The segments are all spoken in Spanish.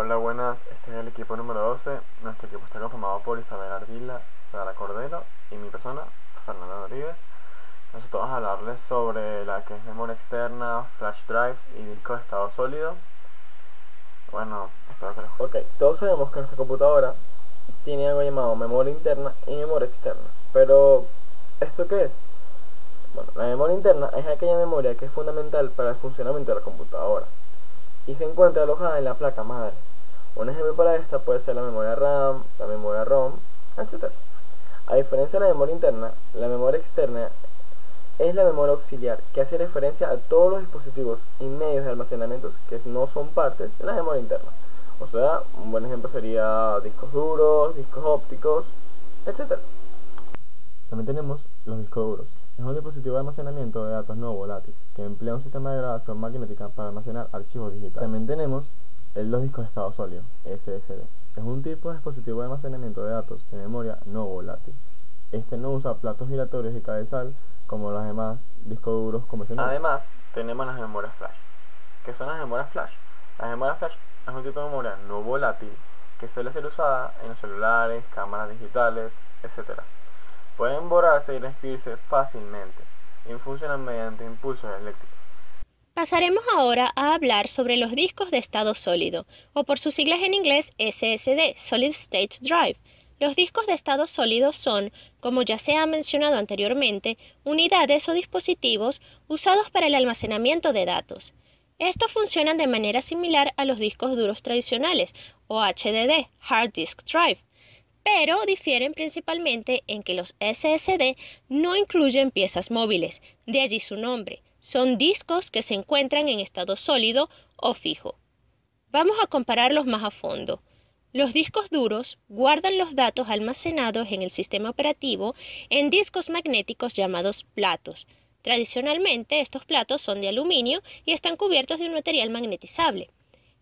Hola, buenas. Este es el equipo número 12. Nuestro equipo está conformado por Isabel Ardila, Sara Cordero y mi persona, Fernanda Rodríguez. Nosotros vamos a hablarles sobre la que es memoria externa, flash drives y discos de estado sólido. Bueno, espero que les guste. Ok, todos sabemos que nuestra computadora tiene algo llamado memoria interna y memoria externa. Pero, ¿esto qué es? Bueno, la memoria interna es aquella memoria que es fundamental para el funcionamiento de la computadora y se encuentra alojada en la placa madre. Un ejemplo para esta puede ser la memoria RAM, la memoria ROM, etc. A diferencia de la memoria interna, la memoria externa es la memoria auxiliar que hace referencia a todos los dispositivos y medios de almacenamiento que no son partes de la memoria interna. O sea, un buen ejemplo sería discos duros, discos ópticos, etc. También tenemos los discos duros. Es un dispositivo de almacenamiento de datos no volátil que emplea un sistema de grabación magnética para almacenar archivos digitales. También tenemos los discos de estado sólido, SSD. Es un tipo de dispositivo de almacenamiento de datos de memoria no volátil. Este no usa platos giratorios y cabezal como los demás discos duros convencionales. Además, tenemos las memorias flash. ¿Qué son las memorias flash? Las memorias flash es un tipo de memoria no volátil que suele ser usada en los celulares, cámaras digitales, etc. Pueden borrarse y reescribirse fácilmente y funcionan mediante impulsos eléctricos. Pasaremos ahora a hablar sobre los discos de estado sólido, o por sus siglas en inglés SSD, Solid State Drive. Los discos de estado sólido son, como ya se ha mencionado anteriormente, unidades o dispositivos usados para el almacenamiento de datos. Estos funcionan de manera similar a los discos duros tradicionales, o HDD, Hard Disk Drive, pero difieren principalmente en que los SSD no incluyen piezas móviles, de allí su nombre. Son discos que se encuentran en estado sólido o fijo. Vamos a compararlos más a fondo. Los discos duros guardan los datos almacenados en el sistema operativo en discos magnéticos llamados platos. Tradicionalmente, estos platos son de aluminio y están cubiertos de un material magnetizable.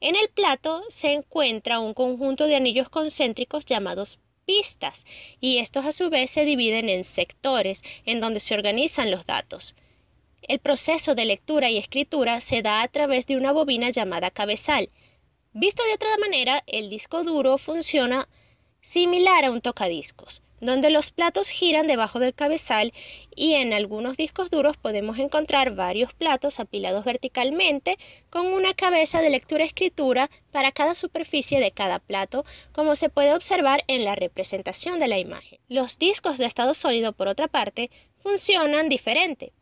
En el plato se encuentra un conjunto de anillos concéntricos llamados pistas, y estos a su vez se dividen en sectores en donde se organizan los datos. El proceso de lectura y escritura se da a través de una bobina llamada cabezal. Visto de otra manera, el disco duro funciona similar a un tocadiscos, donde los platos giran debajo del cabezal, y en algunos discos duros podemos encontrar varios platos apilados verticalmente con una cabeza de lectura-escritura para cada superficie de cada plato, como se puede observar en la representación de la imagen. Los discos de estado sólido, por otra parte, funcionan diferente.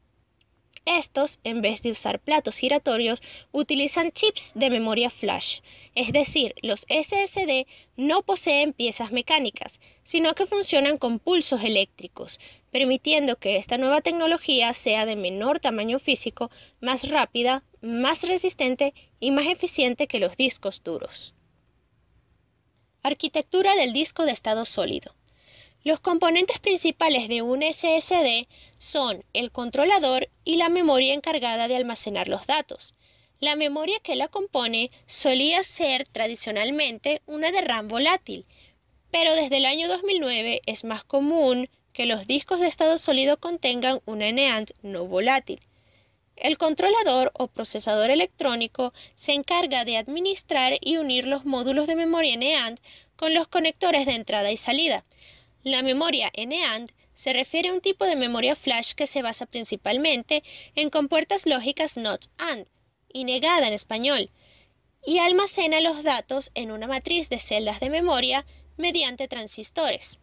Estos, en vez de usar platos giratorios, utilizan chips de memoria flash, es decir, los SSD no poseen piezas mecánicas, sino que funcionan con pulsos eléctricos, permitiendo que esta nueva tecnología sea de menor tamaño físico, más rápida, más resistente y más eficiente que los discos duros. Arquitectura del disco de estado sólido. Los componentes principales de un SSD son el controlador y la memoria encargada de almacenar los datos. La memoria que la compone solía ser tradicionalmente una de RAM volátil, pero desde el año 2009 es más común que los discos de estado sólido contengan una NAND no volátil. El controlador o procesador electrónico se encarga de administrar y unir los módulos de memoria NAND con los conectores de entrada y salida. La memoria NAND se refiere a un tipo de memoria flash que se basa principalmente en compuertas lógicas NOT AND, y negada en español, y almacena los datos en una matriz de celdas de memoria mediante transistores.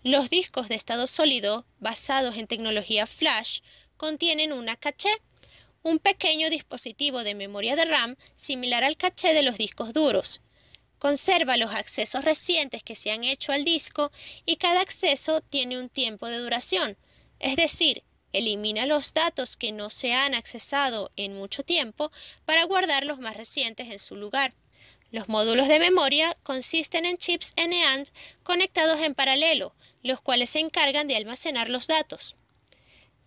Los discos de estado sólido basados en tecnología flash contienen una caché, un pequeño dispositivo de memoria de RAM similar al caché de los discos duros. Conserva los accesos recientes que se han hecho al disco, y cada acceso tiene un tiempo de duración, es decir, elimina los datos que no se han accesado en mucho tiempo para guardar los más recientes en su lugar. Los módulos de memoria consisten en chips NAND conectados en paralelo, los cuales se encargan de almacenar los datos.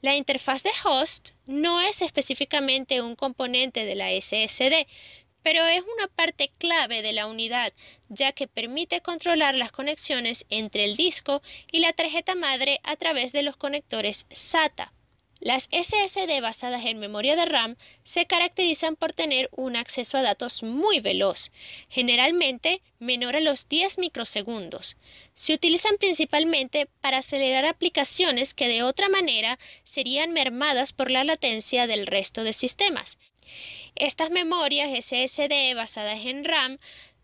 La interfaz de host no es específicamente un componente de la SSD, pero es una parte clave de la unidad, ya que permite controlar las conexiones entre el disco y la tarjeta madre a través de los conectores SATA. Las SSD basadas en memoria de RAM se caracterizan por tener un acceso a datos muy veloz, generalmente menor a los 10 microsegundos. Se utilizan principalmente para acelerar aplicaciones que de otra manera serían mermadas por la latencia del resto de sistemas. Estas memorias SSD basadas en RAM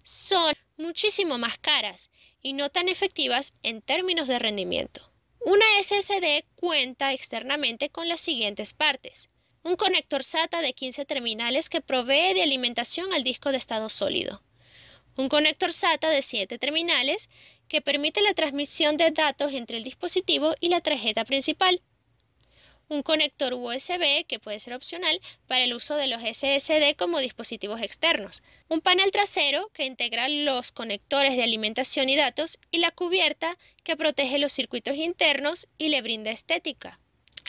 son muchísimo más caras y no tan efectivas en términos de rendimiento. Una SSD cuenta externamente con las siguientes partes: un conector SATA de 15 terminales que provee de alimentación al disco de estado sólido, un conector SATA de 7 terminales que permite la transmisión de datos entre el dispositivo y la tarjeta principal, un conector USB que puede ser opcional para el uso de los SSD como dispositivos externos, un panel trasero que integra los conectores de alimentación y datos y la cubierta que protege los circuitos internos y le brinda estética.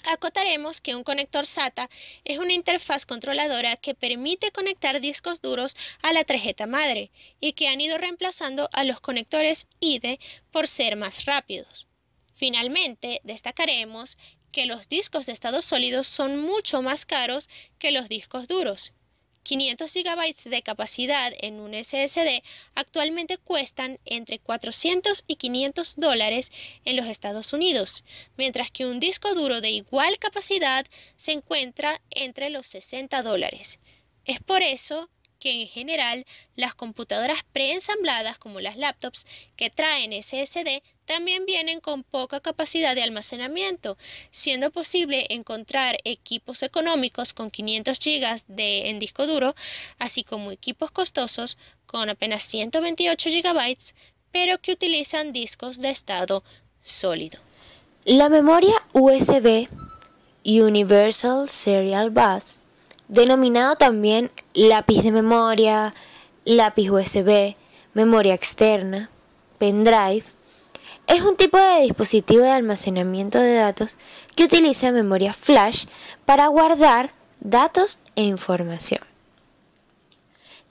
Acotaremos que un conector SATA es una interfaz controladora que permite conectar discos duros a la tarjeta madre y que han ido reemplazando a los conectores IDE por ser más rápidos. Finalmente, destacaremos que los discos de estado sólido son mucho más caros que los discos duros. 500 GB de capacidad en un SSD actualmente cuestan entre $400 y $500 en los Estados Unidos, mientras que un disco duro de igual capacidad se encuentra entre los $60. Es por eso que en general las computadoras preensambladas como las laptops que traen SSD también vienen con poca capacidad de almacenamiento, siendo posible encontrar equipos económicos con 500 GB en disco duro, así como equipos costosos con apenas 128 GB, pero que utilizan discos de estado sólido. La memoria USB Universal Serial Bus, denominado también lápiz de memoria, lápiz USB, memoria externa, pendrive, es un tipo de dispositivo de almacenamiento de datos que utiliza memoria flash para guardar datos e información.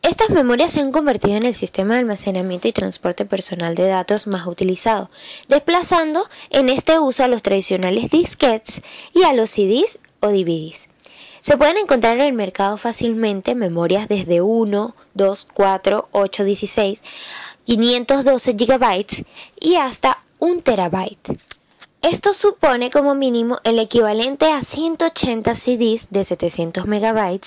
Estas memorias se han convertido en el sistema de almacenamiento y transporte personal de datos más utilizado, desplazando en este uso a los tradicionales disquetes y a los CDs o DVDs. Se pueden encontrar en el mercado fácilmente memorias desde 1, 2, 4, 8, 16, 512 GB y hasta 1 TB. Esto supone como mínimo el equivalente a 180 CDs de 700 MB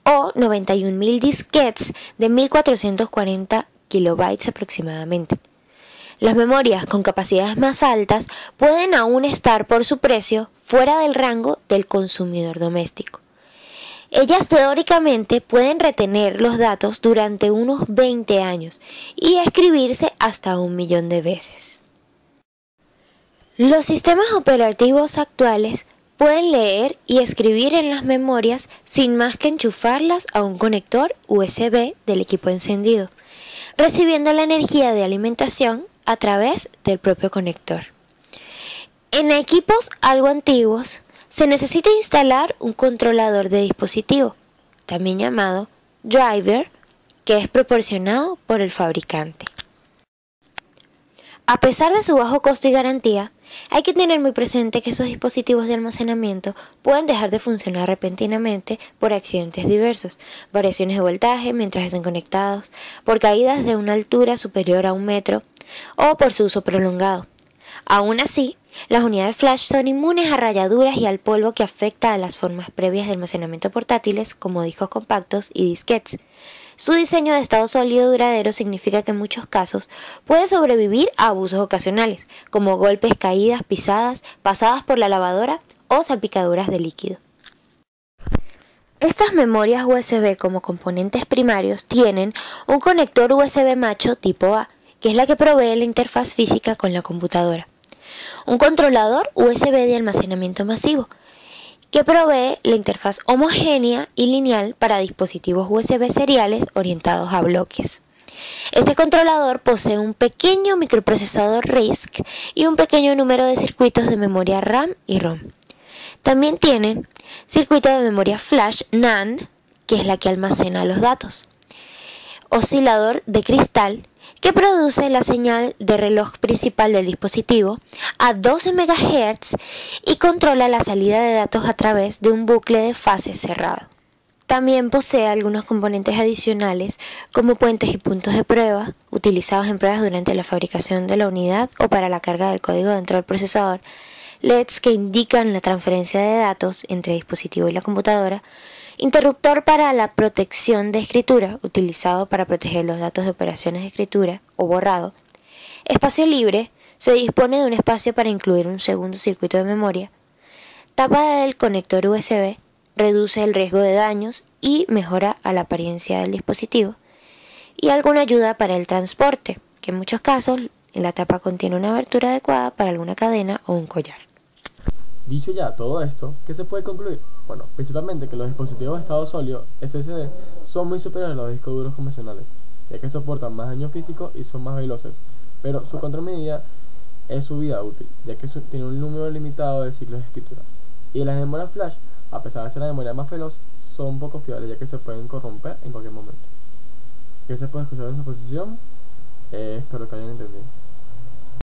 o 91.000 disquetes de 1.440 KB aproximadamente. Las memorias con capacidades más altas pueden aún estar por su precio fuera del rango del consumidor doméstico. Ellas teóricamente pueden retener los datos durante unos 20 años y escribirse hasta 1 millón de veces. Los sistemas operativos actuales pueden leer y escribir en las memorias sin más que enchufarlas a un conector USB del equipo encendido, recibiendo la energía de alimentación a través del propio conector. En equipos algo antiguos, se necesita instalar un controlador de dispositivo, también llamado driver, que es proporcionado por el fabricante. A pesar de su bajo costo y garantía, hay que tener muy presente que esos dispositivos de almacenamiento pueden dejar de funcionar repentinamente por accidentes diversos, variaciones de voltaje mientras estén conectados, por caídas de una altura superior a 1 metro o por su uso prolongado. Aún así, las unidades flash son inmunes a rayaduras y al polvo que afecta a las formas previas de almacenamiento portátiles como discos compactos y disquetes. Su diseño de estado sólido duradero significa que en muchos casos puede sobrevivir a abusos ocasionales, como golpes, caídas, pisadas, pasadas por la lavadora o salpicaduras de líquido. Estas memorias USB como componentes primarios tienen un conector USB macho tipo A, que es la que provee la interfaz física con la computadora. Un controlador USB de almacenamiento masivo, que provee la interfaz homogénea y lineal para dispositivos USB seriales orientados a bloques. Este controlador posee un pequeño microprocesador RISC y un pequeño número de circuitos de memoria RAM y ROM. También tienen circuito de memoria flash NAND, que es la que almacena los datos. oscilador de cristal que produce la señal de reloj principal del dispositivo a 12 MHz y controla la salida de datos a través de un bucle de fase cerrado. También posee algunos componentes adicionales como puentes y puntos de prueba, utilizados en pruebas durante la fabricación de la unidad o para la carga del código dentro del procesador, LEDs que indican la transferencia de datos entre el dispositivo y la computadora, interruptor para la protección de escritura, utilizado para proteger los datos de operaciones de escritura o borrado. Espacio libre, se dispone de un espacio para incluir un segundo circuito de memoria. Tapa del conector USB, reduce el riesgo de daños y mejora a la apariencia del dispositivo. Y alguna ayuda para el transporte, que en muchos casos la tapa contiene una abertura adecuada para alguna cadena o un collar. Dicho ya todo esto, ¿qué se puede concluir? Bueno, principalmente que los dispositivos de estado sólido SSD son muy superiores a los discos duros convencionales, ya que soportan más daño físico y son más veloces, pero su contramedida es su vida útil, ya que tiene un número limitado de ciclos de escritura. Y las memorias flash, a pesar de ser la memoria más veloz, son poco fiables, ya que se pueden corromper en cualquier momento. Gracias por escuchar esta exposición, espero que hayan entendido.